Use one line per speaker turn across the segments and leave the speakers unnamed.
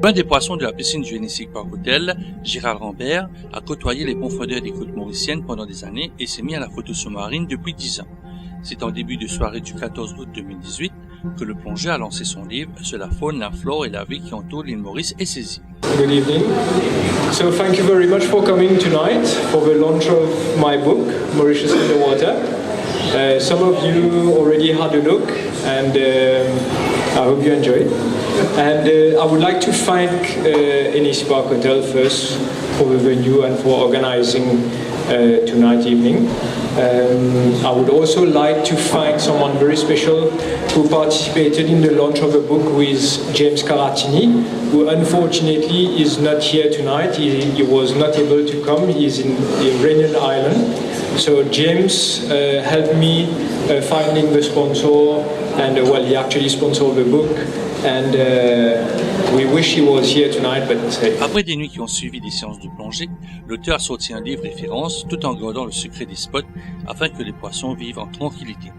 Un des poissons de la piscine du Genesee Park Hotel, Gérald Rambert, a côtoyé les profondeurs des côtes mauriciennes pendant des années et s'est mis à la photo sous-marine depuis 10 ans. C'est en début de soirée du 14 août 2018 que le plongeur a lancé son livre sur la faune, la flore et la vie qui entoure l'île Maurice et ses îles.
Good evening. So thank you very much for coming tonight for the launch of my book, Mauritius Underwater. Some of you already had a look and I hope you enjoyed. And I would like to thank Genesee Park Hotel first for the venue and for organizing tonight evening. I would also like to thank someone very special who participated in the launch of the book with James Caratini, who unfortunately is not here tonight. He was not able to come. He is in Réunion Island. So James helped me finding the sponsor, and well, he actually sponsored the book. And we wish he was here tonight, but
Après des nuits qui ont suivi des séances de plongée, l'auteur a sorti un livre référence tout en gardant le secret des spots afin que les poissons vivent en tranquillité.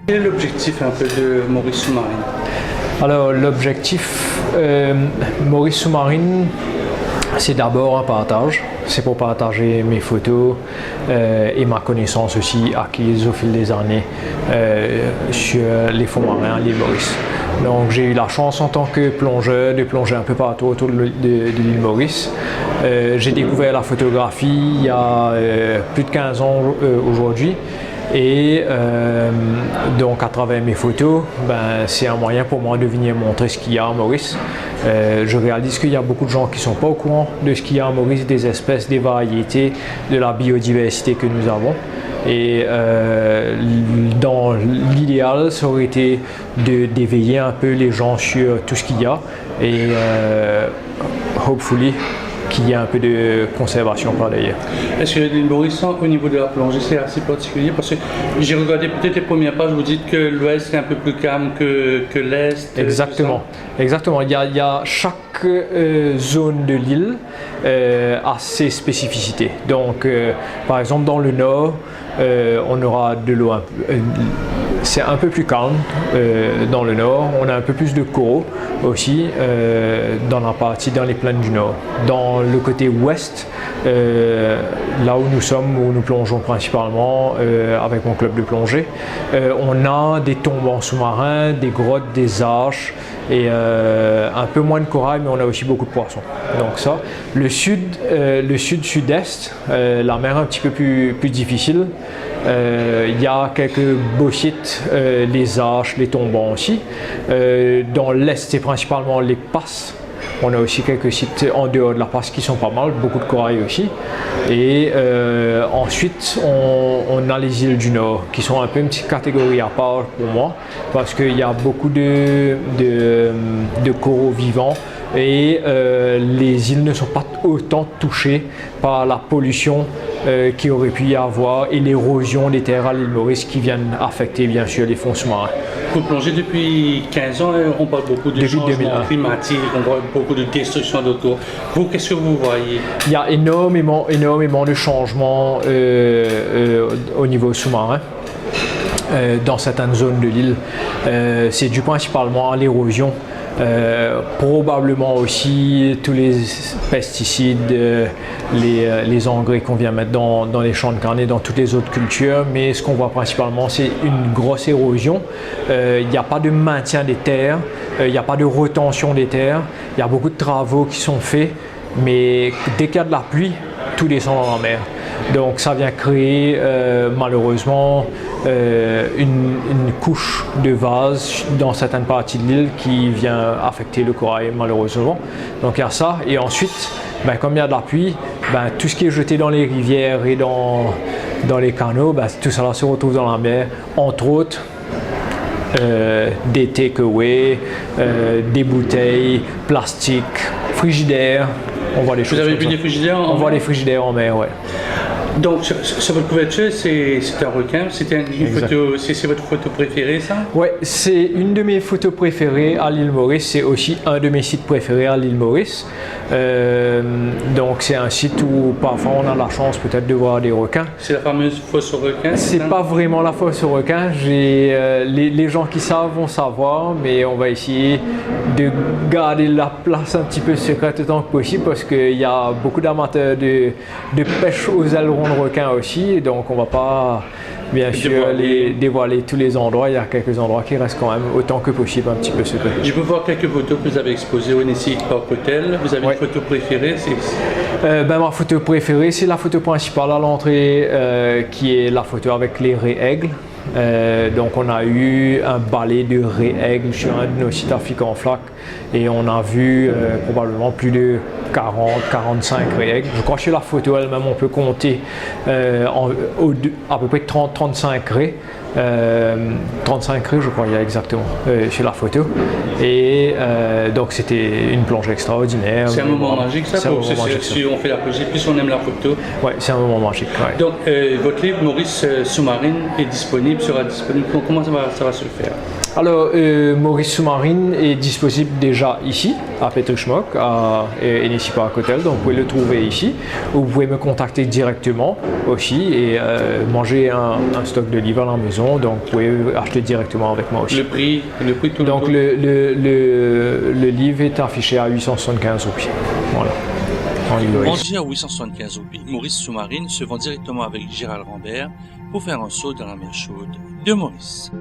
Quel est l'objectif un peu de Maurice Sous-Marine?
Alors l'objectif Maurice Sous-Marine, c'est d'abord un partage. C'est pour partager mes photos et ma connaissance aussi acquise au fil des années sur les fonds marins à l'île Maurice. Donc j'ai eu la chance en tant que plongeur de plonger un peu partout autour de l'île Maurice. J'ai découvert la photographie il y a plus de 15 ans aujourd'hui. Et donc à travers mes photos, c'est un moyen pour moi de venir montrer ce qu'il y a à Maurice. Je réalise qu'il y a beaucoup de gens qui ne sont pas au courant de ce qu'il y a à Maurice, des espèces, des variétés, de la biodiversité que nous avons. Et dans l'idéal, ça aurait été d'éveiller un peu les gens sur tout ce qu'il y a et hopefully qu'il y ait un peu de conservation par d'ailleurs.
Est-ce que l'île Maurice, au niveau de la plongée, c'est assez particulier? Parce que j'ai regardé peut-être les premières pages, vous dites que l'ouest est un peu plus calme que l'est.
Exactement. Exactement. Il y a chaque zone de l'île a ses spécificités. Donc, par exemple, dans le nord, on aura de l'eau c'est un peu plus calme dans le nord. On a un peu plus de coraux aussi dans les plaines du nord. Dans le côté ouest, là où nous sommes, où nous plongeons principalement avec mon club de plongée, on a des tombants sous-marins, des grottes, des arches et un peu moins de corail, mais on a aussi beaucoup de poissons. Donc ça, le sud-sud-est, la mer un petit peu plus difficile. Il y a quelques beaux sites, les arches, les tombants aussi. Dans l'est, c'est principalement les passes. On a aussi quelques sites en dehors de la passe qui sont pas mal, beaucoup de corail aussi. Et ensuite, on a les îles du Nord qui sont un peu une petite catégorie à part pour moi parce qu'il y a beaucoup de coraux vivants et les îles ne sont pas autant touchées par la pollution qu'il aurait pu y avoir et l'érosion des terres à l'île Maurice qui viennent affecter bien sûr les fonds sous-marins.
Vous plongez depuis 15 ans, on parle beaucoup de changements climatiques, on voit beaucoup de destruction d'auto. Vous, qu'est-ce que vous voyez?
Il y a énormément de changements au niveau sous-marin. Dans certaines zones de l'île, c'est dû principalement à l'érosion. Probablement aussi tous les pesticides, les engrais qu'on vient mettre dans les champs de canne et dans toutes les autres cultures, mais ce qu'on voit principalement c'est une grosse érosion. Il n'y a pas de maintien des terres, il n'y a pas de retention des terres, il y a beaucoup de travaux qui sont faits, mais dès qu'il y a de la pluie, tout descend dans la mer. Donc ça vient créer malheureusement une couche de vase dans certaines parties de l'île qui vient affecter le corail malheureusement. Donc il y a ça et ensuite comme il y a de la pluie, tout ce qui est jeté dans les rivières et dans les canaux, tout ça se retrouve dans la mer, entre autres des take-away, des bouteilles, plastiques, frigidaires. On voit des choses.
Vous avez vu des frigidaires en mer?
On voit des frigidaires en mer, ouais.
Donc, sur votre couverture, c'est un requin. C'était une
Exact.
photo. C'est votre photo préférée, ça?
Ouais, c'est une de mes photos préférées à l'île Maurice. C'est aussi un de mes sites préférés à l'île Maurice. Donc, c'est un site où parfois on a la chance peut-être de voir des requins.
C'est la fameuse fosse au requin.
C'est
ça?
pas vraiment la fosse aux requins. Les gens qui savent vont savoir, mais on va essayer de garder la place un petit peu secrète autant que possible parce qu'il y a beaucoup d'amateurs de pêche aux ailerons de requin aussi. Donc on va pas bien sûr dévoiler tous les endroits. Il y a quelques endroits qui restent quand même autant que possible un petit peu secrets.
Je peux voir quelques photos que vous avez exposées au Hennessy Park Hotel. Vous avez
Ouais.
une photo préférée?
Ma photo préférée, c'est la photo principale à l'entrée qui est la photo avec les raies-aigles. Donc on a eu un balai de raies-aigles sur un de nos sites à Fic-en-Flac et on a vu probablement plus de 40-45 raies-aigles. Je crois que sur la photo elle-même on peut compter à peu près 30-35 raies. 35 raies je crois il y a exactement sur la photo et donc c'était une plongée extraordinaire.
C'est un moment magique, ça.
C'est un moment magique,
Si on fait la plongée, plus on aime la photo.
Ouais, c'est un moment magique. Ouais.
Donc, votre livre Maurice Sous-Marine est disponible, sera disponible. Comment ça va se faire?
Alors, Maurice Sous-Marine est disponible déjà ici, à Petrischmock, à Hennessy Park Hotel, donc vous pouvez le trouver ici. Vous pouvez me contacter directement aussi et manger un stock de livres à la maison, donc vous pouvez acheter directement avec moi aussi.
Le prix tout
Donc le livre est affiché à 875 roupies. Voilà. En livre.
Vendu à 875 roupies, Maurice Sous-Marine se vend directement avec Gérald Rambert pour faire un saut dans la mer chaude de Maurice.